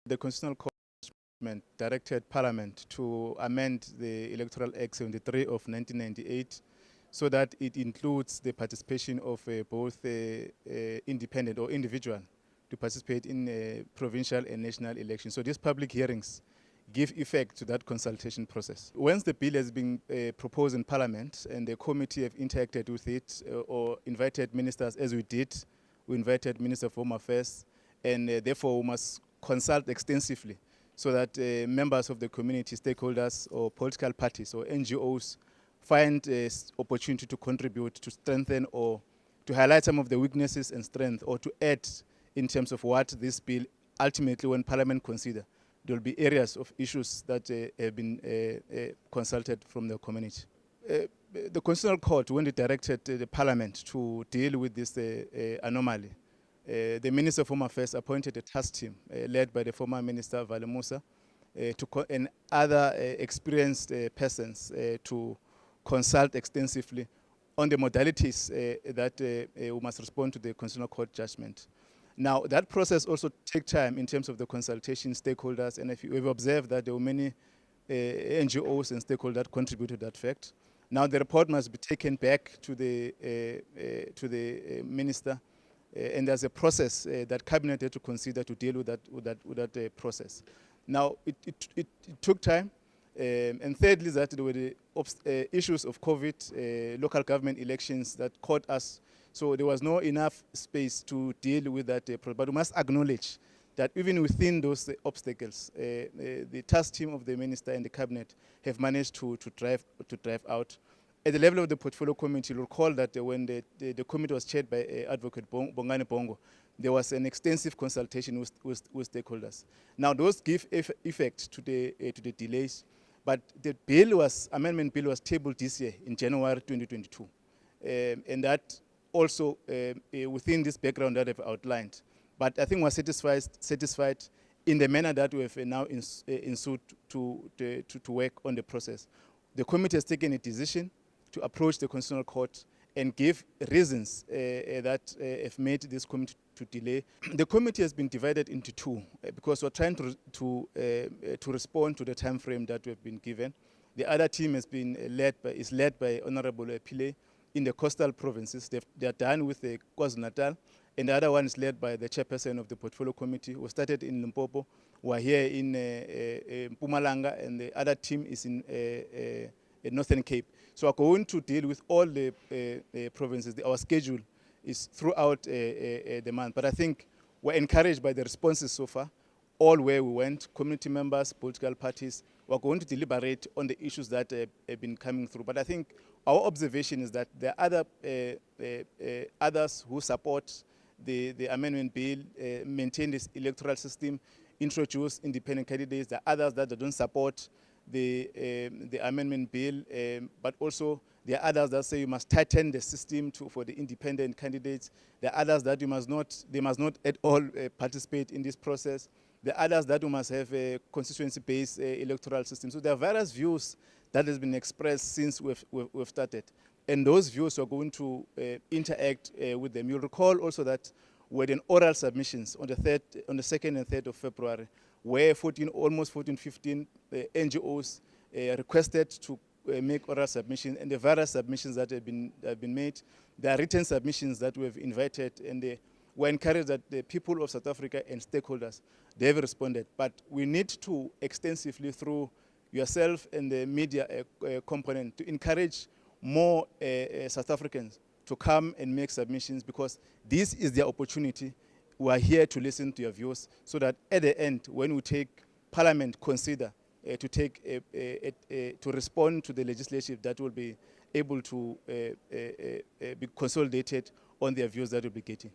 The Constitutional Court directed Parliament to amend the Electoral Act 73 of 1998 so that it includes the participation of both independent or individual to participate in provincial and national elections. So these public hearings give effect to that consultation process. Once the bill has been proposed in Parliament and the committee have interacted with it or invited ministers, as we did, we invited Minister of Home Affairs, and therefore we must consult extensively so that members of the community, stakeholders or political parties or NGOs find opportunity to contribute to strengthen or to highlight some of the weaknesses and strength, or to add in terms of what this bill ultimately, when Parliament consider, there will be areas of issues that have been consulted from the community. The Constitutional Court, when it directed the Parliament to deal with this anomaly, the Minister of Home Affairs appointed a task team led by the former Minister Vale Musa and other experienced persons to consult extensively on the modalities that we must respond to the Constitutional Court judgment. Now, that process also takes time in terms of the consultation stakeholders, and if you have observed that there were many NGOs and stakeholders that contributed to that fact. Now, the report must be taken back to the minister, and there's a process that Cabinet had to consider to deal with that process. Now, it took time, and thirdly, that there were the issues of COVID, local government elections that caught us. So there was not enough space to deal with that but we must acknowledge that even within those obstacles, the task team of the minister and the cabinet have managed to drive out. At the level of the portfolio committee, you'll recall that when the committee was chaired by Advocate Bongani Bongo, there was an extensive consultation with stakeholders. Now those give effect to the delays, but the amendment bill was tabled this year in January 2022, and that also within this background that I've outlined. But I think we're satisfied in the manner that we have now ensued to work on the process. The committee has taken a decision to approach the Constitutional Court and give reasons that have made this committee to delay. The committee has been divided into two because we're trying to respond to the time frame that we've been given. The other team is led by Honorable Pile in the coastal provinces. They are done with the KwaZulu-Natal, and the other one is led by the chairperson of the portfolio committee. We started in Limpopo, we're here in Mpumalanga, and the other team is in Northern Cape. So we're going to deal with all the provinces. Our schedule is throughout the month, but I think we're encouraged by the responses so far. All where we went, community members, political parties, we're going to deliberate on the issues that have been coming through. But I think our observation is that there are others who support the amendment bill, maintain this electoral system, introduce independent candidates. There are others that don't support the amendment bill, but also there are others that say you must tighten the system for the independent candidates. There are others that they must not at all participate in this process. There are others that we must have a constituency-based electoral system. So there are various views that has been expressed since we've started. And those views are going to interact with them. You'll recall also that we had oral submissions on the 2nd and 3rd of February, where almost 15 NGOs requested to make oral submissions, and the various submissions that have been made. There are written submissions that we have invited, and we encourage that the people of South Africa and stakeholders, they have responded. But we need to extensively, through yourself and the media component, to encourage more South Africans to come and make submissions, because this is their opportunity. We are here to listen to your views, so that at the end, when we take Parliament consider to respond to the legislation that will be able to be consolidated on their views that will be getting.